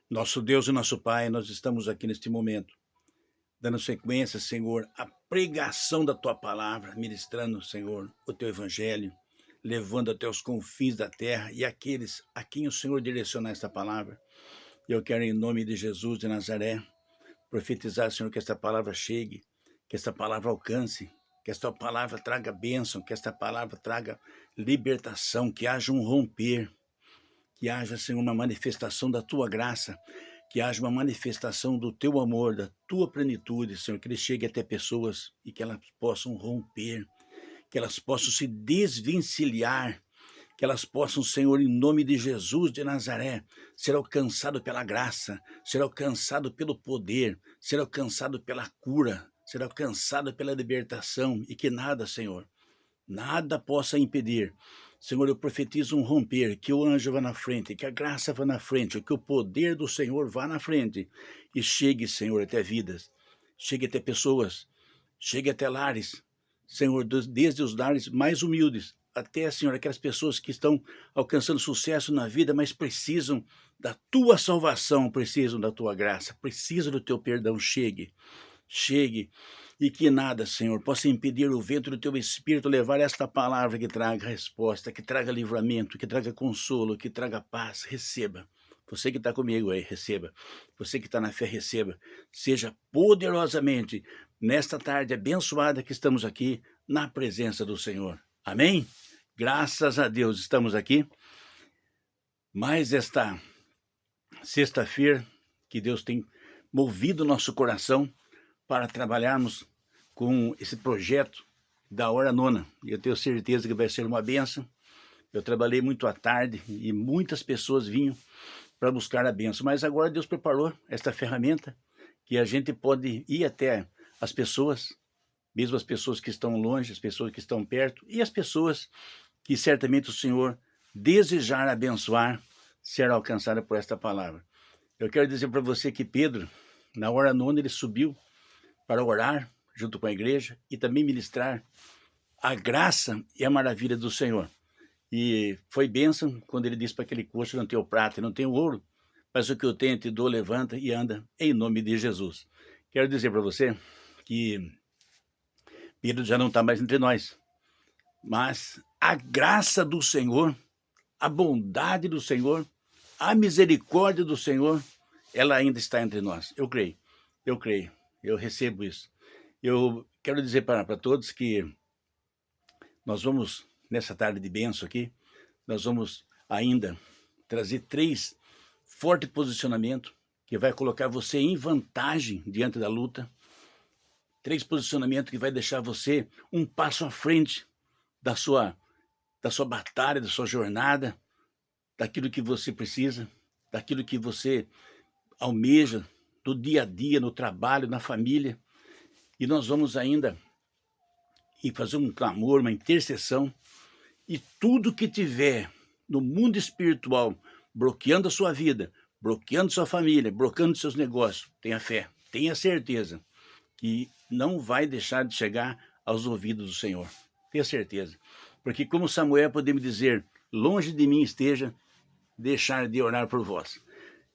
Nosso Deus e nosso Pai, nós estamos aqui neste momento, dando sequência, Senhor, à pregação da Tua palavra, ministrando, Senhor, o Teu Evangelho, levando até os confins da terra e aqueles a quem o Senhor direcionar esta palavra. Eu quero, em nome de Jesus de Nazaré, profetizar, Senhor, que esta palavra chegue, que esta palavra alcance, que esta palavra traga bênção, que esta palavra traga libertação, que haja um romper, que haja, Senhor, uma manifestação da Tua graça, que haja uma manifestação do Teu amor, da Tua plenitude, Senhor, que ele chegue até pessoas e que elas possam romper, que elas possam se desvencilhar, que elas possam, Senhor, em nome de Jesus de Nazaré, ser alcançado pela graça, ser alcançado pelo poder, ser alcançado pela cura, ser alcançado pela libertação e que nada, Senhor, nada possa impedir. Senhor, eu profetizo um romper, que o anjo vá na frente, que a graça vá na frente, que o poder do Senhor vá na frente e chegue, Senhor, até vidas, chegue até pessoas, chegue até lares, Senhor, desde os lares mais humildes até, Senhor, aquelas pessoas que estão alcançando sucesso na vida, mas precisam da Tua salvação, precisam da Tua graça, precisam do Teu perdão. Chegue, e que nada, Senhor, possa impedir o vento do Teu Espírito levar esta palavra que traga resposta, que traga livramento, que traga consolo, que traga paz. Receba. Você que está comigo aí, receba. Você que está na fé, receba. Seja poderosamente, nesta tarde abençoada que estamos aqui, na presença do Senhor. Amém? Graças a Deus estamos aqui. Mais esta sexta-feira que Deus tem movido o nosso coração para trabalharmos com esse projeto da hora nona. E eu tenho certeza que vai ser uma bênção. Eu trabalhei muito à tarde e muitas pessoas vinham para buscar a bênção. Mas agora Deus preparou esta ferramenta que a gente pode ir até as pessoas, mesmo as pessoas que estão longe, as pessoas que estão perto e as pessoas que certamente o Senhor desejar abençoar, será alcançada por esta palavra. Eu quero dizer para você que Pedro, na hora nona, ele subiu para orar junto com a igreja e também ministrar a graça e a maravilha do Senhor. E foi bênção quando ele disse para aquele coxo: não tenho prata, não tenho ouro, mas o que eu tenho te dou, levanta e anda em nome de Jesus. Quero dizer para você que Pedro já não está mais entre nós, mas a graça do Senhor, a bondade do Senhor, a misericórdia do Senhor, ela ainda está entre nós. Eu creio, eu recebo isso. Eu quero dizer para todos que nós vamos, nessa tarde de bênção aqui, nós vamos ainda trazer 3 fortes posicionamentos que vai colocar você em vantagem diante da luta. 3 posicionamentos que vai deixar você um passo à frente da sua batalha, da sua jornada, daquilo que você precisa, daquilo que você almeja, do dia a dia, no trabalho, na família. E nós vamos ainda ir fazer um clamor, uma intercessão, e tudo que tiver no mundo espiritual bloqueando a sua vida, bloqueando sua família, bloqueando seus negócios, tenha fé, tenha certeza que não vai deixar de chegar aos ouvidos do Senhor. Tenha certeza. Porque como Samuel podemos dizer: longe de mim esteja deixar de orar por vós.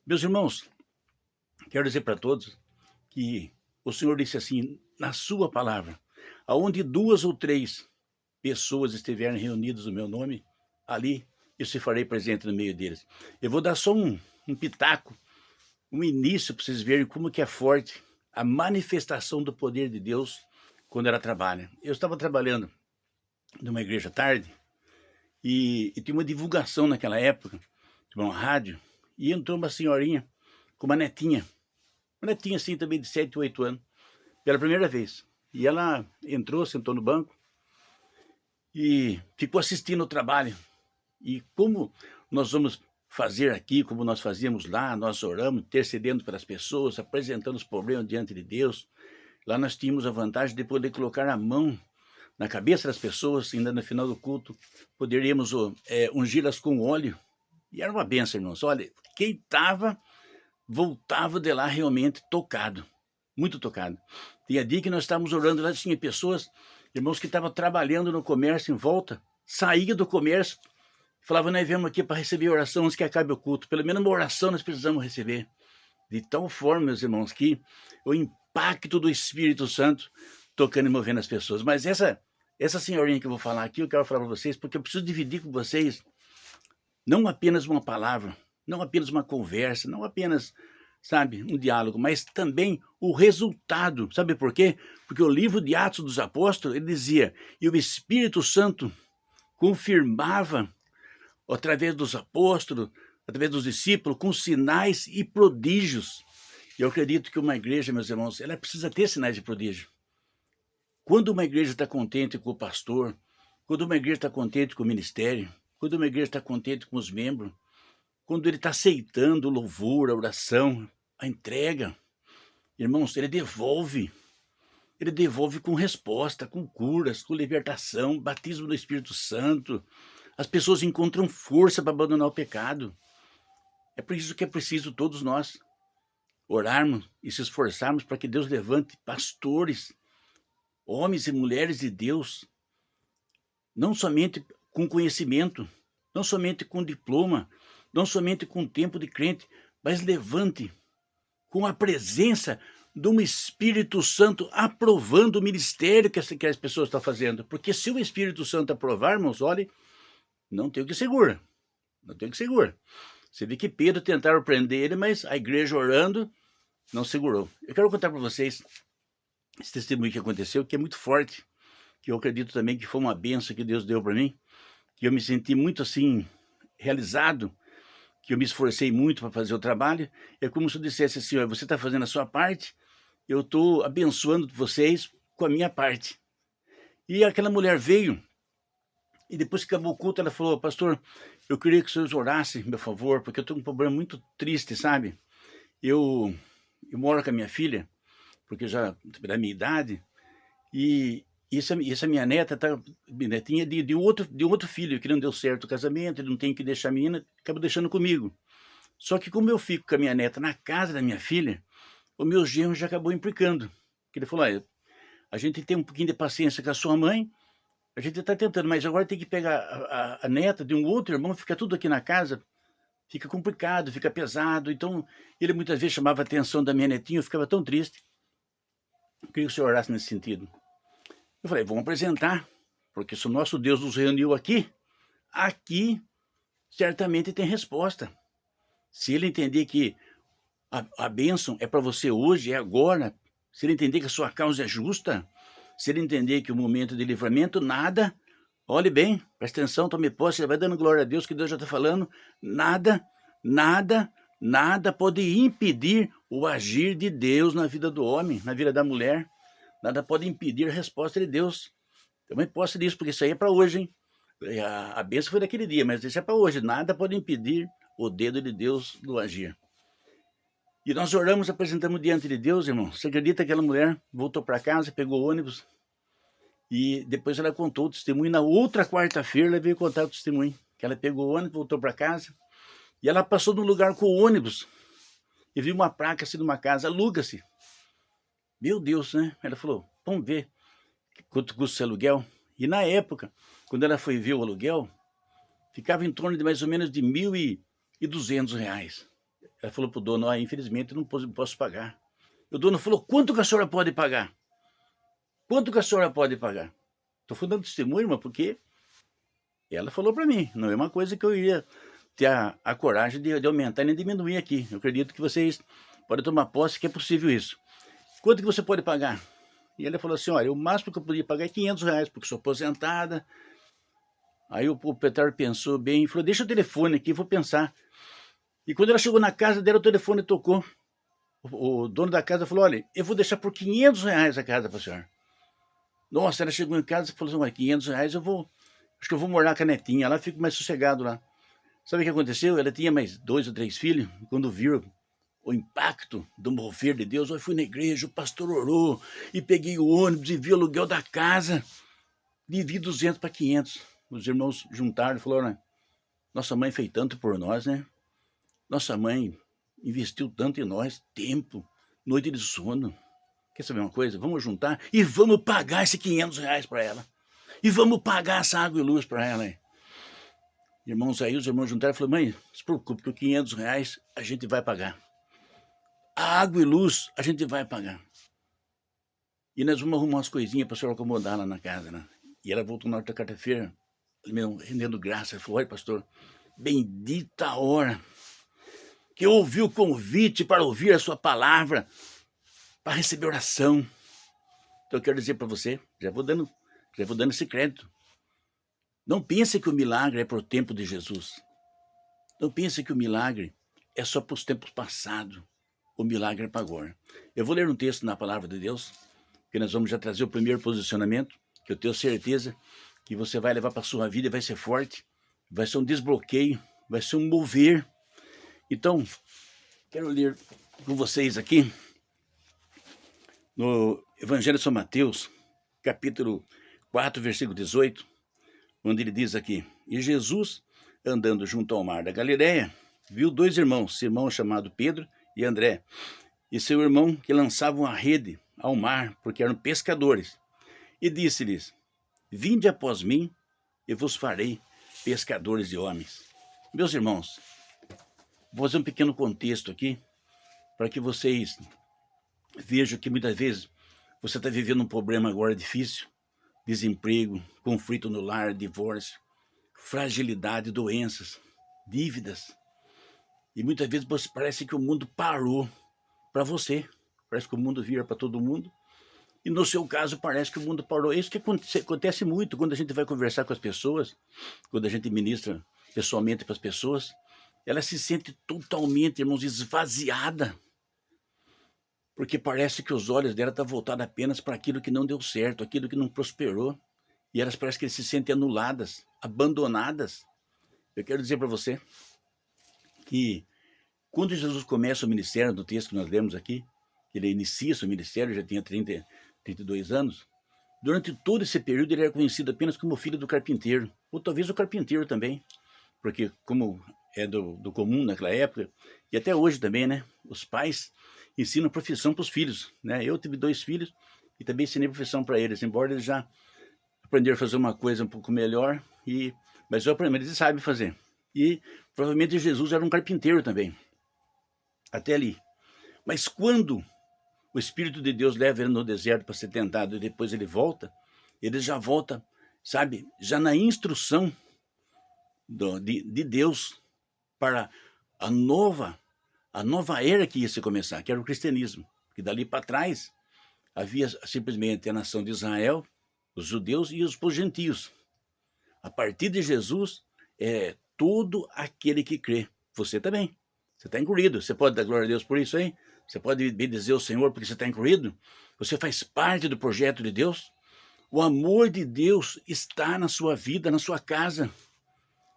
Meus irmãos, quero dizer para todos que o Senhor disse assim na sua palavra: aonde 2 ou 3 pessoas estiverem reunidas no meu nome, ali eu se farei presente no meio deles. Eu vou dar só um pitaco, um início para vocês verem como que é forte a manifestação do poder de Deus quando ela trabalha. Eu estava trabalhando numa igreja à tarde e tinha uma divulgação naquela época, de uma rádio, e entrou uma senhorinha com uma netinha assim também de 7, 8 anos, pela primeira vez. E ela entrou, sentou no banco e ficou assistindo o trabalho. E como nós vamos fazer aqui, como nós fazíamos lá, nós oramos, intercedendo pelas pessoas, apresentando os problemas diante de Deus. Lá nós tínhamos a vantagem de poder colocar a mão na cabeça das pessoas, ainda no final do culto, poderíamos ungí-las com óleo. E era uma benção, irmãos. Olha, quem estava, voltava de lá realmente tocado, muito tocado. Tinha dia que nós estávamos orando lá, tinha pessoas, irmãos, que estavam trabalhando no comércio em volta, saía do comércio, falava: nós viemos aqui para receber oração antes que acabe o culto, pelo menos uma oração nós precisamos receber. de tal forma, meus irmãos, que o impacto do Espírito Santo tocando e movendo as pessoas. Mas essa senhorinha que eu vou falar aqui, eu quero falar para vocês, porque eu preciso dividir com vocês não apenas uma palavra, não apenas uma conversa, não apenas, sabe, um diálogo, mas também o resultado. Sabe por quê? Porque o livro de Atos dos Apóstolos, ele dizia, e o Espírito Santo confirmava, através dos apóstolos, através dos discípulos, com sinais e prodígios. E eu acredito que uma igreja, meus irmãos, ela precisa ter sinais e prodígios. Quando uma igreja está contente com o pastor, quando uma igreja está contente com o ministério, quando uma igreja está contente com os membros, quando ele está aceitando o louvor, a oração, a entrega, irmãos, ele devolve com resposta, com curas, com libertação, batismo do Espírito Santo. As pessoas encontram força para abandonar o pecado. É por isso que é preciso todos nós orarmos e se esforçarmos para que Deus levante pastores, homens e mulheres de Deus, não somente com conhecimento, não somente com diploma, não somente com tempo de crente, mas levante com a presença de um Espírito Santo aprovando o ministério que as pessoas estão fazendo. Porque se o Espírito Santo aprovar, irmãos, olhe, não tem o que segura. Não tem o que segura. Você vê que Pedro tentaram prender ele, mas a igreja orando não segurou. Eu quero contar para vocês esse testemunho que aconteceu, que é muito forte, que eu acredito também que foi uma bênção que Deus deu para mim, que eu me senti muito assim, realizado, que eu me esforcei muito para fazer o trabalho. É como se eu dissesse assim, ó, você está fazendo a sua parte, eu estou abençoando vocês com a minha parte. E aquela mulher veio, e depois que acabou o culto, ela falou, pastor, eu queria que os senhores orassem, meu favor, porque eu estou com um problema muito triste, sabe? Eu moro com a minha filha, porque já da minha idade, e essa minha neta tá netinha de outro filho, que não deu certo o casamento, ele não tem que deixar a menina, acaba deixando comigo. Só que como eu fico com a minha neta na casa da minha filha, o meu genro já acabou implicando. Que ele falou, olha, a gente tem um pouquinho de paciência com a sua mãe, a gente está tentando, mas agora tem que pegar a neta de um outro irmão, fica tudo aqui na casa, fica complicado, fica pesado. Então, ele muitas vezes chamava a atenção da minha netinha, eu ficava tão triste. Eu queria que o senhor orasse nesse sentido. Eu falei, vamos apresentar, porque se o nosso Deus nos reuniu aqui certamente tem resposta. Se ele entender que a bênção é para você hoje, é agora, se ele entender que a sua causa é justa, se ele entender que o momento de livramento, nada, olhe bem, preste atenção, tome posse, vai dando glória a Deus, que Deus já está falando, nada pode impedir o agir de Deus na vida do homem, na vida da mulher. Nada pode impedir a resposta de Deus. Também posso disso, porque isso aí é para hoje, hein? A bênção foi daquele dia, mas isso é para hoje. Nada pode impedir o dedo de Deus do agir. E nós oramos, apresentamos diante de Deus, irmão. Você acredita que aquela mulher voltou para casa, pegou o ônibus, e depois ela contou o testemunho. Na outra quarta-feira, ela veio contar o testemunho. Que ela pegou o ônibus, voltou para casa, e ela passou num lugar com o ônibus, e viu uma placa assim numa casa, aluga-se. Meu Deus, né? Ela falou, vamos ver quanto custa esse aluguel. E na época, quando ela foi ver o aluguel, ficava em torno de mais ou menos de R$1.200. Ela falou para o dono, infelizmente não posso pagar. O dono falou, quanto que a senhora pode pagar? Quanto que a senhora pode pagar? Estou dando testemunho, irmã, porque ela falou para mim, não é uma coisa que eu iria ter a coragem de aumentar nem diminuir aqui. Eu acredito que vocês podem tomar posse que é possível isso. Quanto que você pode pagar? E ela falou assim, olha, o máximo que eu podia pagar é R$500, porque sou aposentada. Aí o proprietário pensou bem e falou, deixa o telefone aqui, vou pensar. E quando ela chegou na casa dela, o telefone tocou. O dono da casa falou, olha, eu vou deixar por R$500 a casa para a senhora. Nossa, ela chegou em casa e falou assim, olha, R$500 acho que eu vou morar com a netinha, lá fico mais sossegado lá. Sabe o que aconteceu? Ela tinha mais 2 ou 3 filhos, quando viram o impacto do mover de Deus, eu fui na igreja, o pastor orou, e peguei o ônibus e vi o aluguel da casa, vivi 200 para 500. Os irmãos juntaram e falaram, nossa mãe fez tanto por nós, né? Nossa mãe investiu tanto em nós, tempo, noite de sono. Quer saber uma coisa? Vamos juntar e vamos pagar esse R$500 para ela. E vamos pagar essa água e luz para ela. Irmãos, aí os irmãos juntaram e falaram, mãe, não se preocupe, que o R$500 a gente vai pagar. A água e luz a gente vai pagar. E nós vamos arrumar umas coisinhas para a senhora acomodar lá na casa, né? E ela voltou na outra quarta-feira, rendendo graça. Ela falou: olha, pastor, bendita a hora que eu ouvi o convite para ouvir a sua palavra, para receber oração. Então eu quero dizer para você, já vou dando esse crédito. Não pense que o milagre é para o tempo de Jesus. Não pense que o milagre é só para os tempos passados. O milagre é para agora. Eu vou ler um texto na palavra de Deus, que nós vamos já trazer o primeiro posicionamento, que eu tenho certeza que você vai levar para a sua vida e vai ser forte, vai ser um desbloqueio, vai ser um mover. Então, quero ler com vocês aqui, no Evangelho de São Mateus, capítulo 4, versículo 18, onde ele diz aqui: e Jesus, andando junto ao mar da Galileia, viu dois irmãos, Simão chamado Pedro e André, e seu irmão, que lançavam a rede ao mar, porque eram pescadores. E disse-lhes: vinde após mim, e vos farei pescadores de homens. Meus irmãos, vou fazer um pequeno contexto aqui, para que vocês vejam que muitas vezes você está vivendo um problema agora difícil, desemprego, conflito no lar, divórcio, fragilidade, doenças, dívidas. E muitas vezes parece que o mundo parou para você. Parece que o mundo vira para todo mundo. E no seu caso parece que o mundo parou. É isso que acontece muito quando a gente vai conversar com as pessoas, quando a gente ministra pessoalmente para as pessoas. Ela se sente totalmente, irmãos, esvaziada. Porque parece que os olhos dela estão voltados apenas para aquilo que não deu certo, aquilo que não prosperou. E elas parecem que se sentem anuladas, abandonadas. Eu quero dizer para você que quando Jesus começa o ministério, do texto que nós lemos aqui, ele inicia seu ministério, já tinha 32 anos, durante todo esse período ele era conhecido apenas como filho do carpinteiro, ou talvez o carpinteiro também, porque como é do comum naquela época, e até hoje também, né, os pais ensinam profissão para os filhos, né? Eu tive 2 filhos e também ensinei profissão para eles, embora eles já aprenderam a fazer uma coisa um pouco melhor, mas eu aprendi, eles sabem fazer. E provavelmente Jesus era um carpinteiro também, até ali. Mas quando o Espírito de Deus leva ele no deserto para ser tentado e depois ele já volta, sabe, já na instrução de Deus para a nova era que ia se começar, que era o cristianismo. Que dali para trás havia simplesmente a nação de Israel, os judeus e os gentios. A partir de Jesus, é todo aquele que crê. Você também. Você está incluído. Você pode dar glória a Deus por isso aí? Você pode bendizer o Senhor porque você está incluído? Você faz parte do projeto de Deus? O amor de Deus está na sua vida, na sua casa.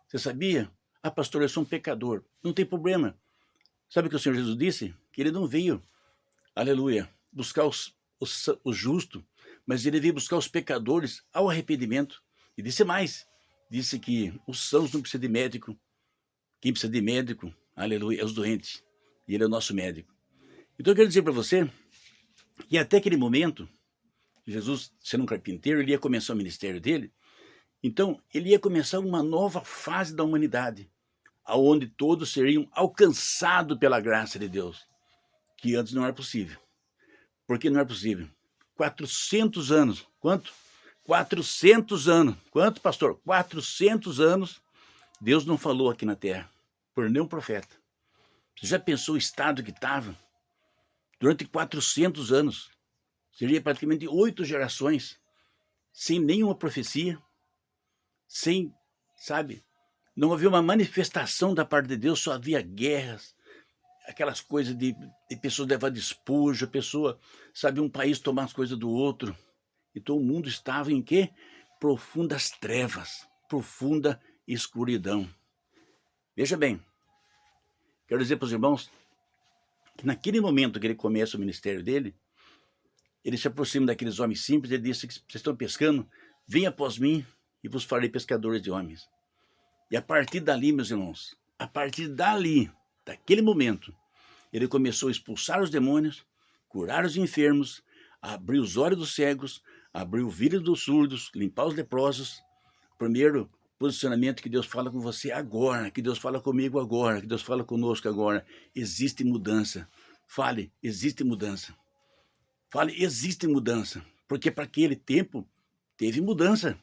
Você sabia? Ah, pastor, eu sou um pecador. Não tem problema. Sabe o que o Senhor Jesus disse? Que ele não veio, aleluia, buscar os justos, mas ele veio buscar os pecadores ao arrependimento. E disse mais, disse que os sãos não precisam de médico. Quem precisa de médico, aleluia, é os doentes. E ele é o nosso médico. Então eu quero dizer para você que até aquele momento, Jesus, sendo um carpinteiro, ele ia começar o ministério dele. Então ele ia começar uma nova fase da humanidade, aonde todos seriam alcançados pela graça de Deus, que antes não era possível. Por que não era possível? 400 anos. Quanto? 400 anos. Quanto, pastor? 400 anos Deus não falou aqui na terra, por nenhum profeta. Você já pensou o estado que estava? Durante 400 anos. Seria praticamente 8 gerações, sem nenhuma profecia, sem, sabe, não havia uma manifestação da parte de Deus, só havia guerras, aquelas coisas de pessoas levar despojo, a pessoa, sabe, um país tomar as coisas do outro. Então o mundo estava em quê? Profundas trevas, profunda escuridão. Veja bem, quero dizer para os irmãos que naquele momento que ele começa o ministério dele, ele se aproxima daqueles homens simples, ele disse: vocês estão pescando? Venha após mim e vos farei pescadores de homens. E a partir dali, meus irmãos, a partir dali, daquele momento, ele começou a expulsar os demônios, curar os enfermos, abrir os olhos dos cegos, abrir o ouvido dos surdos, limpar os leprosos. Primeiro posicionamento que Deus fala com você agora, que Deus fala comigo agora, que Deus fala conosco agora. Existe mudança. Fale, existe mudança. Fale, existe mudança. Porque para aquele tempo teve mudança.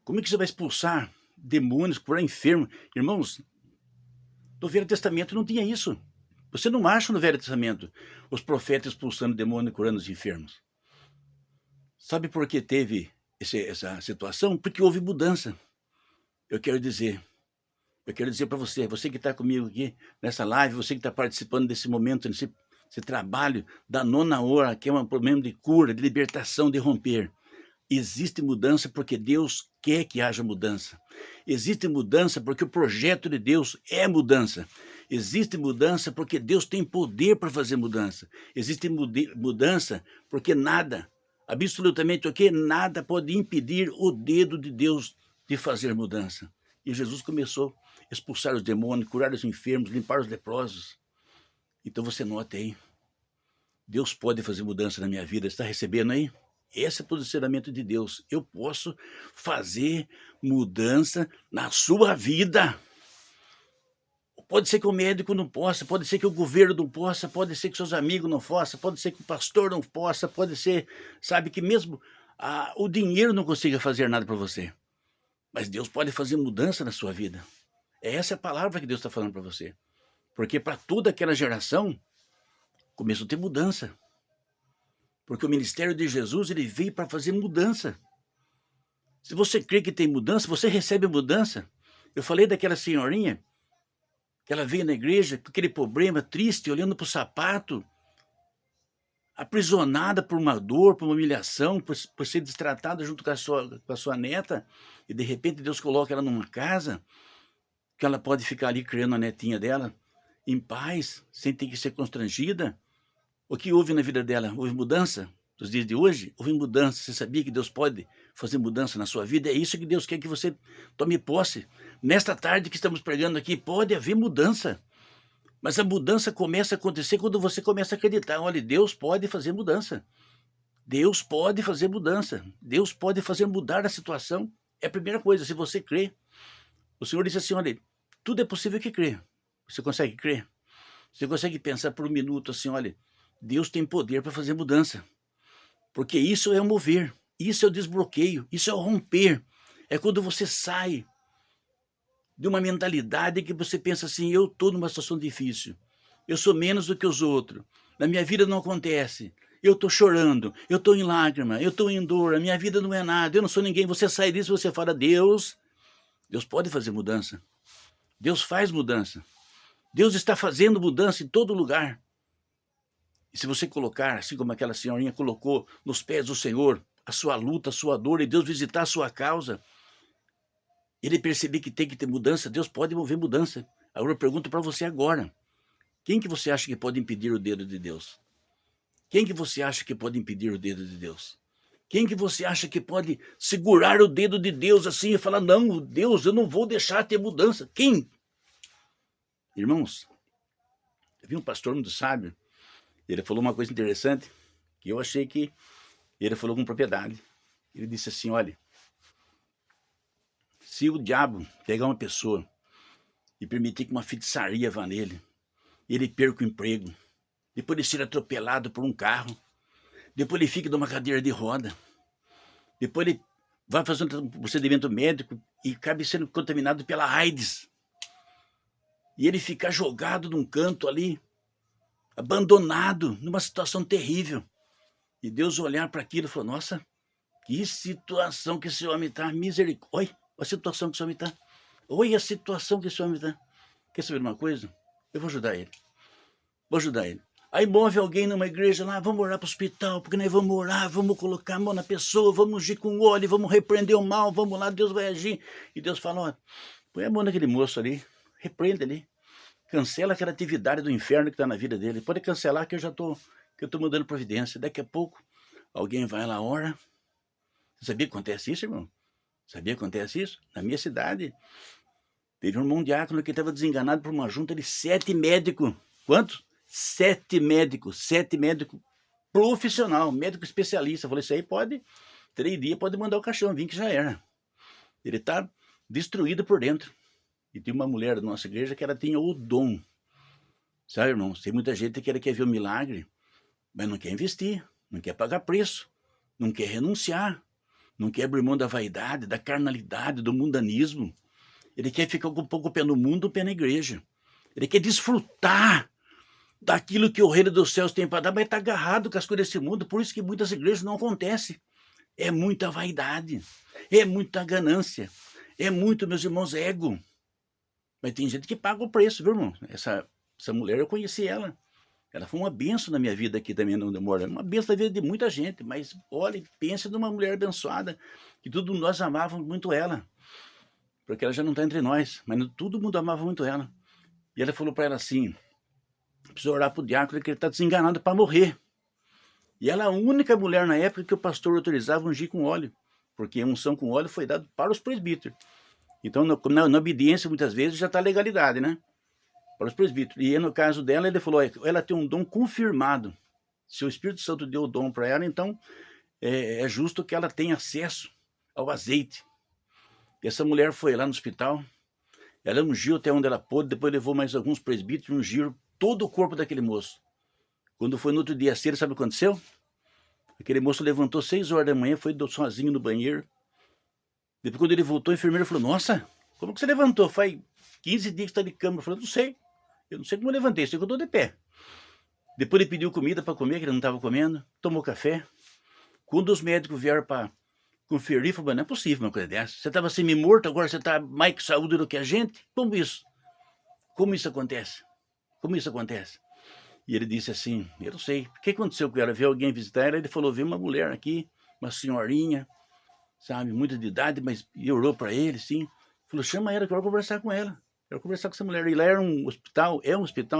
Como é que você vai expulsar demônios, curar enfermo? Irmãos, no Velho Testamento não tinha isso. Você não acha no Velho Testamento os profetas expulsando demônio e curando os enfermos. Sabe por que teve essa situação? Porque houve mudança. Eu quero dizer para você, você que está comigo aqui nessa live, você que está participando desse momento, nesse trabalho da 9ª hora, que é um problema de cura, de libertação, de romper. Existe mudança porque Deus quer que haja mudança. Existe mudança porque o projeto de Deus é mudança. Existe mudança porque Deus tem poder para fazer mudança. Existe mudança porque nada, absolutamente o que? Nada pode impedir o dedo de Deus de fazer mudança. E Jesus começou a expulsar os demônios, curar os enfermos, limpar os leprosos. Então você nota aí, Deus pode fazer mudança na minha vida. Está recebendo aí? Esse é o posicionamento de Deus. Eu posso fazer mudança na sua vida. Pode ser que o médico não possa, pode ser que o governo não possa, pode ser que seus amigos não possam, pode ser que o pastor não possa, pode ser, sabe, que mesmo o dinheiro não consiga fazer nada para você. Mas Deus pode fazer mudança na sua vida. Essa é a palavra que Deus está falando para você. Porque para toda aquela geração, começou a ter mudança. Porque o ministério de Jesus, ele veio para fazer mudança. Se você crê que tem mudança, você recebe mudança. Eu falei daquela senhorinha, que ela veio na igreja com aquele problema, triste, olhando para o sapato, aprisionada por uma dor, por uma humilhação, por ser destratada junto com a sua neta, e de repente Deus coloca ela numa casa, que ela pode ficar ali criando a netinha dela, em paz, sem ter que ser constrangida. O que houve na vida dela? Houve mudança? Nos dias de hoje, houve mudança. Você sabia que Deus pode fazer mudança na sua vida? É isso que Deus quer que você tome posse. Nesta tarde que estamos pregando aqui, pode haver mudança. Mas a mudança começa a acontecer quando você começa a acreditar. Olha, Deus pode fazer mudança. Deus pode fazer mudança. Deus pode fazer mudar a situação. É a primeira coisa, se você crê. O Senhor disse assim, olha, tudo é possível que crê. Você consegue crer? Você consegue pensar por um minuto assim, olha, Deus tem poder para fazer mudança. Porque isso é o mover, isso é o desbloqueio, isso é o romper. É quando você sai de uma mentalidade que você pensa assim, eu estou numa situação difícil, eu sou menos do que os outros, na minha vida não acontece, eu estou chorando, eu estou em lágrima, eu estou em dor, a minha vida não é nada, eu não sou ninguém. Você sai disso e você fala, Deus pode fazer mudança, Deus faz mudança, Deus está fazendo mudança em todo lugar. E se você colocar, assim como aquela senhorinha colocou nos pés do Senhor, a sua luta, a sua dor, e Deus visitar a sua causa, ele perceber que tem que ter mudança, Deus pode mover mudança. Agora eu pergunto para você agora, quem que você acha que pode impedir o dedo de Deus? Quem que você acha que pode impedir o dedo de Deus? Quem que você acha que pode segurar o dedo de Deus assim e falar, não, Deus, eu não vou deixar ter mudança? Quem? Irmãos, eu vi um pastor muito sábio, ele falou uma coisa interessante, que eu achei que ele falou com propriedade. Ele disse assim, olha, se o diabo pegar uma pessoa e permitir que uma feitiçaria vá nele, ele perca o emprego, depois ele seja atropelado por um carro, depois ele fica numa cadeira de roda, depois ele vai fazer um procedimento médico e acabe sendo contaminado pela AIDS, e ele ficar jogado num canto ali, abandonado, numa situação terrível. E Deus olhar para aquilo e falou, nossa, que situação que esse homem está, misericórdia, olha a situação que esse homem está, olha a situação que esse homem está. Quer saber de uma coisa? Eu vou ajudar ele. Aí move alguém numa igreja lá, vamos orar para o hospital, porque nós vamos orar, vamos colocar a mão na pessoa, vamos ungir com óleo, vamos repreender o mal, vamos lá, Deus vai agir. E Deus fala, ó, põe a mão naquele moço ali, repreende ali, cancela aquela atividade do inferno que está na vida dele. Pode cancelar que eu estou mudando providência. Daqui a pouco, alguém vai lá, ora. Você sabia que acontece isso, irmão? Sabia que acontece isso? Na minha cidade, teve um irmão diácono que estava desenganado por uma junta de 7 médicos. Quantos? 7 médicos. 7 médicos profissional, médico especialista. Eu falei, isso aí pode, 3 dias pode mandar o caixão, vir que já era. Ele está destruído por dentro. E tinha uma mulher da nossa igreja que ela tinha o dom. Sabe, irmãos, tem muita gente que quer ver um milagre, mas não quer investir, não quer pagar preço, não quer renunciar, não quer abrir mão da vaidade, da carnalidade, do mundanismo. Ele quer ficar com um pouco o pé no mundo, o pé na igreja. Ele quer desfrutar daquilo que o reino dos céus tem para dar, mas está agarrado com as coisas desse mundo, por isso que muitas igrejas não acontecem. É muita vaidade, é muita ganância, é muito, meus irmãos, ego. Mas tem gente que paga o preço, viu, irmão? Essa mulher, eu conheci ela. Ela foi uma bênção na minha vida aqui também, onde eu moro. Uma bênção na vida de muita gente, mas olha, pensa numa mulher abençoada, que tudo nós amávamos muito ela. Porque ela já não está entre nós, mas todo mundo amava muito ela. E ela falou para ela assim, precisa orar para o diácono, que ele está desenganado para morrer. E ela é a única mulher na época que o pastor autorizava ungir com óleo, porque a unção com óleo foi dado para os presbíteros. Então, na obediência, muitas vezes, já está a legalidade, né? Para os presbíteros. E no caso dela, ele falou, ela tem um dom confirmado. Se o Espírito Santo deu o dom para ela, então é justo que ela tenha acesso ao azeite. E essa mulher foi lá no hospital, ela ungiu até onde ela pôde, depois levou mais alguns presbíteros e ungiram todo o corpo daquele moço. Quando foi no outro dia cedo, sabe o que aconteceu? Aquele moço levantou 6 horas da manhã, foi sozinho no banheiro. Depois, quando ele voltou, a enfermeira falou, nossa, como que você levantou? Faz 15 dias que está de cama. Eu falei, não sei. Eu não sei como eu levantei, sei que eu estou de pé. Depois ele pediu comida para comer, que ele não estava comendo, tomou café. Quando os médicos vieram para conferir, falou, não é possível uma coisa dessa. Você estava semi-morto, agora você está mais com saúde do que a gente? Como isso? Como isso acontece? Como isso acontece? E ele disse assim, eu não sei, o que aconteceu com ela? Veio alguém visitar ela, ele falou, veio uma mulher aqui, uma senhorinha, sabe, muita de idade, mas e orou para ele, sim. Falou, chama ela, que eu quero conversar com ela. Quero conversar com essa mulher. E lá era um hospital,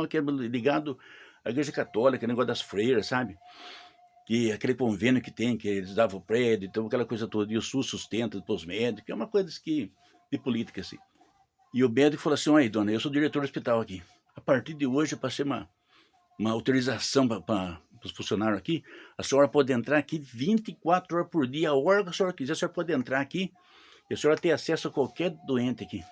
que é ligado à igreja católica, negócio das freiras, sabe? Que aquele convênio que tem, que eles davam prédio, então aquela coisa toda, e o SUS sustenta para os médicos, é uma coisa de política, assim. E o médico falou assim, olha, dona, eu sou diretor do hospital aqui. A partir de hoje eu passei uma autorização para os funcionários aqui, a senhora pode entrar aqui 24 horas por dia, a hora que a senhora quiser, a senhora pode entrar aqui, e a senhora tem acesso a qualquer doente aqui.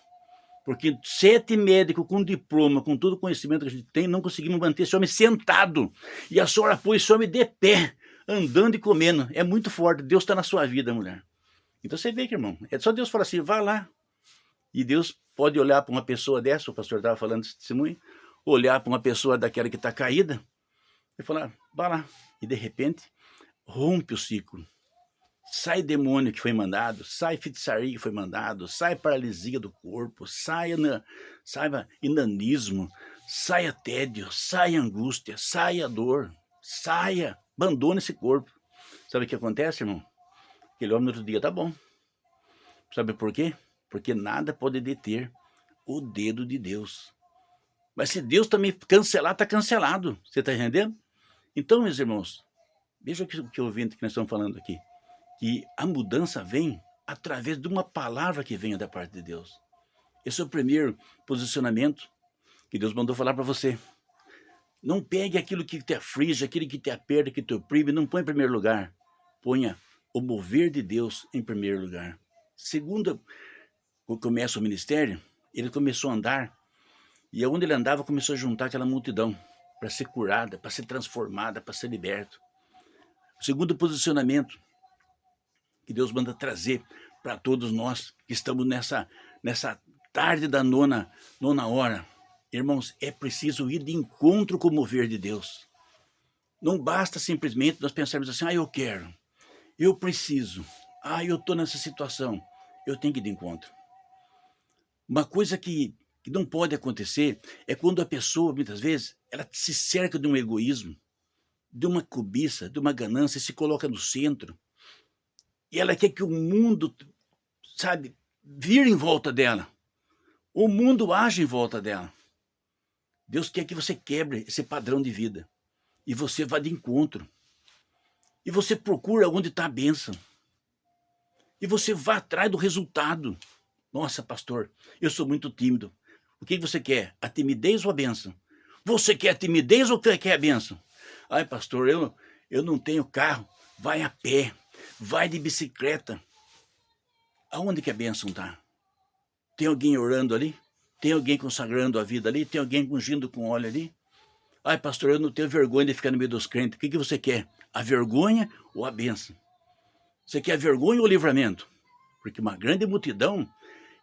Porque 7 médicos com diploma, com todo o conhecimento que a gente tem, não conseguimos manter esse homem sentado. E a senhora pôs esse homem de pé, andando e comendo. É muito forte. Deus está na sua vida, mulher. Então você vê que, irmão, é só Deus falar assim, vá lá. E Deus pode olhar para uma pessoa dessa, o pastor estava falando desse testemunho, olhar para uma pessoa daquela que está caída e falar, vá lá. E de repente, rompe o ciclo. Sai demônio que foi mandado, sai feitiçaria que foi mandado, sai paralisia do corpo, sai inanismo, saia tédio, saia angústia, saia dor, saia, abandone esse corpo. Sabe o que acontece, irmão? Aquele homem no outro dia tá bom. Sabe por quê? Porque nada pode deter o dedo de Deus. Mas se Deus também cancelar, está cancelado. Você está entendendo? Então, meus irmãos, veja o que ouvinte que nós estamos falando aqui. Que a mudança vem através de uma palavra que venha da parte de Deus. Esse é o primeiro posicionamento que Deus mandou falar para você. Não pegue aquilo que te aflige, aquilo que te aperta, que te oprime, não põe em primeiro lugar. Ponha o mover de Deus em primeiro lugar. Segundo, quando começa o ministério, ele começou a andar, e onde ele andava começou a juntar aquela multidão para ser curada, para ser transformada, para ser liberto. O segundo posicionamento que Deus manda trazer para todos nós que estamos nessa tarde da nona hora. Irmãos, é preciso ir de encontro com o mover de Deus. Não basta simplesmente nós pensarmos assim, eu quero, eu preciso, eu estou nessa situação, eu tenho que ir de encontro. Uma coisa que não pode acontecer é quando a pessoa, muitas vezes, ela se cerca de um egoísmo, de uma cobiça, de uma ganância, e se coloca no centro. E ela quer que o mundo, sabe, vire em volta dela. O mundo age em volta dela. Deus quer que você quebre esse padrão de vida. E você vá de encontro. E você procura onde está a bênção. E você vá atrás do resultado. Nossa, pastor, eu sou muito tímido. O que você quer? A timidez ou a bênção? Você quer a timidez ou quer a bênção? Ai, pastor, eu não tenho carro. Vai a pé. Vai de bicicleta. Aonde que a bênção está? Tem alguém orando ali? Tem alguém consagrando a vida ali? Tem alguém ungindo com óleo ali? Ai, pastor, eu não tenho vergonha de ficar no meio dos crentes. O que você quer? A vergonha ou a bênção? Você quer a vergonha ou o livramento? Porque uma grande multidão,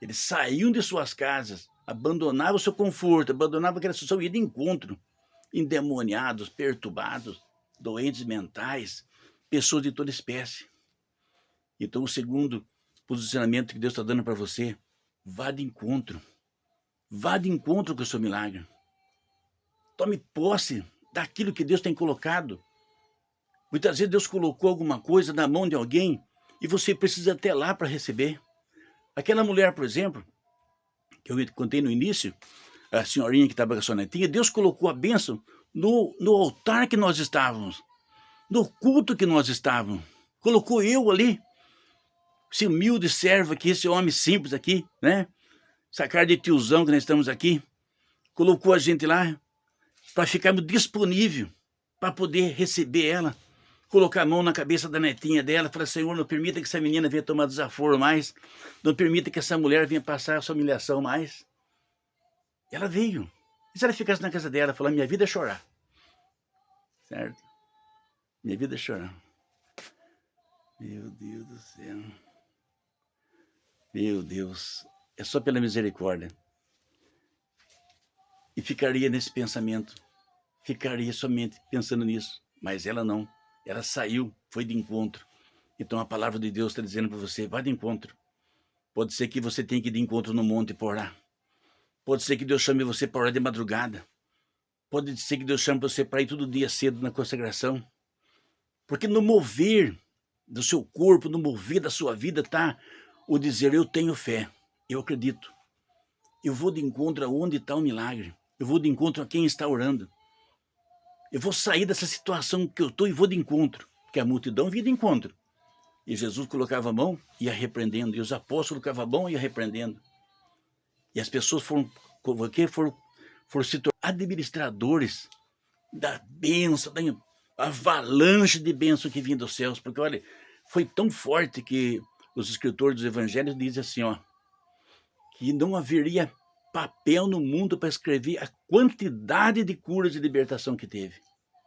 eles saíam de suas casas, abandonavam o seu conforto, abandonavam aquela situação e iam de encontro. Endemoniados, perturbados, doentes mentais, pessoas de toda espécie. Então, o segundo posicionamento que Deus está dando para você, vá de encontro. Vá de encontro com o seu milagre. Tome posse daquilo que Deus tem colocado. Muitas vezes Deus colocou alguma coisa na mão de alguém e você precisa até lá para receber. Aquela mulher, por exemplo, que eu contei no início, a senhorinha que estava com a sua netinha, Deus colocou a bênção no altar que nós estávamos, no culto que nós estávamos. Colocou eu ali, esse humilde servo aqui, esse homem simples aqui, né? Essa cara de tiozão que nós estamos aqui. Colocou a gente lá para ficarmos disponíveis para poder receber ela. Colocar a mão na cabeça da netinha dela, falar, Senhor, não permita que essa menina venha tomar desaforo mais, não permita que essa mulher venha passar essa humilhação mais. Ela veio. E se ela ficasse na casa dela, falando, minha vida é chorar. Certo? Minha vida é chorar. Meu Deus do céu. Meu Deus. É só pela misericórdia. E ficaria nesse pensamento. Ficaria somente pensando nisso. Mas ela não. Ela saiu, foi de encontro. Então a palavra de Deus está dizendo para você, vá de encontro. Pode ser que você tenha que ir de encontro no monte para orar. Pode ser que Deus chame você para orar de madrugada. Pode ser que Deus chame você para ir todo dia cedo na consagração. Porque no mover do seu corpo, no mover da sua vida está o dizer, eu tenho fé, eu acredito. Eu vou de encontro aonde está o milagre. Eu vou de encontro a quem está orando. Eu vou sair dessa situação que eu estou e vou de encontro. Porque a multidão vinha de encontro. E Jesus colocava a mão e ia repreendendo. E os apóstolos colocavam a mão e ia repreendendo. E as pessoas foram se tornar administradores da bênção, da avalanche de bênção que vinha dos céus. Porque, olha, foi tão forte que os escritores dos evangelhos dizem assim, ó, que não haveria papel no mundo para escrever a quantidade de curas e libertação que teve.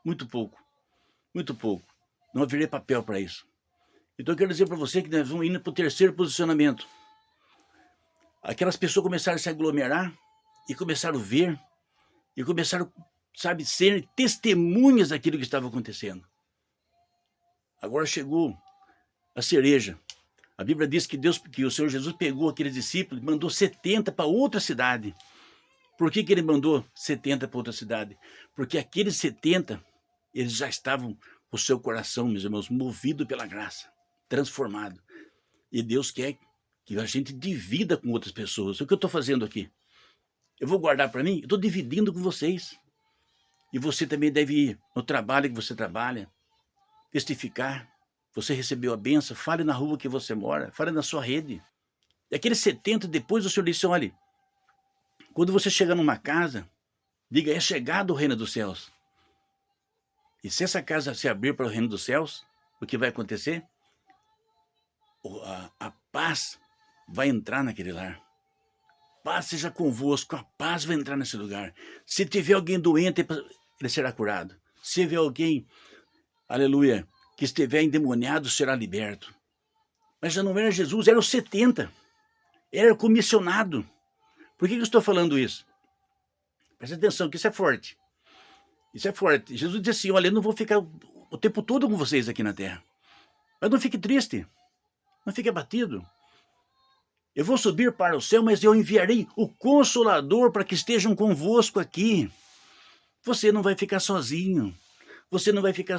Muito pouco. Muito pouco. Não haveria papel para isso. Então eu quero dizer para você que nós vamos indo para o terceiro posicionamento. Aquelas pessoas começaram a se aglomerar e começaram a ver e começaram, sabe, ser testemunhas daquilo que estava acontecendo. Agora chegou a cereja. A Bíblia diz que o Senhor Jesus pegou aqueles discípulos e mandou 70 para outra cidade. Por que ele mandou 70 para outra cidade? Porque aqueles 70, eles já estavam com o seu coração, meus irmãos, movido pela graça, transformado. E Deus quer que a gente divida com outras pessoas. O que eu estou fazendo aqui? Eu vou guardar para mim? Eu estou dividindo com vocês. E você também deve ir no trabalho que você trabalha, testificar. Você recebeu a bênção, fale na rua que você mora, fale na sua rede. E aqueles 70, depois o Senhor disse, olha, quando você chegar numa casa, diga, é chegado o reino dos céus. E se essa casa se abrir para o reino dos céus, o que vai acontecer? A paz vai entrar naquele lar. Paz seja convosco, a paz vai entrar nesse lugar. Se tiver alguém doente, ele será curado. Se tiver alguém, aleluia, que estiver endemoniado, será liberto. Mas já não era Jesus, era os 70. Era comissionado. Por que eu estou falando isso? Presta atenção, que isso é forte. Isso é forte. Jesus disse assim, olha, eu não vou ficar o tempo todo com vocês aqui na terra. Mas não fique triste. Não fique abatido. Eu vou subir para o céu, mas eu enviarei o Consolador para que estejam convosco aqui. Você não vai ficar sozinho. Você não vai ficar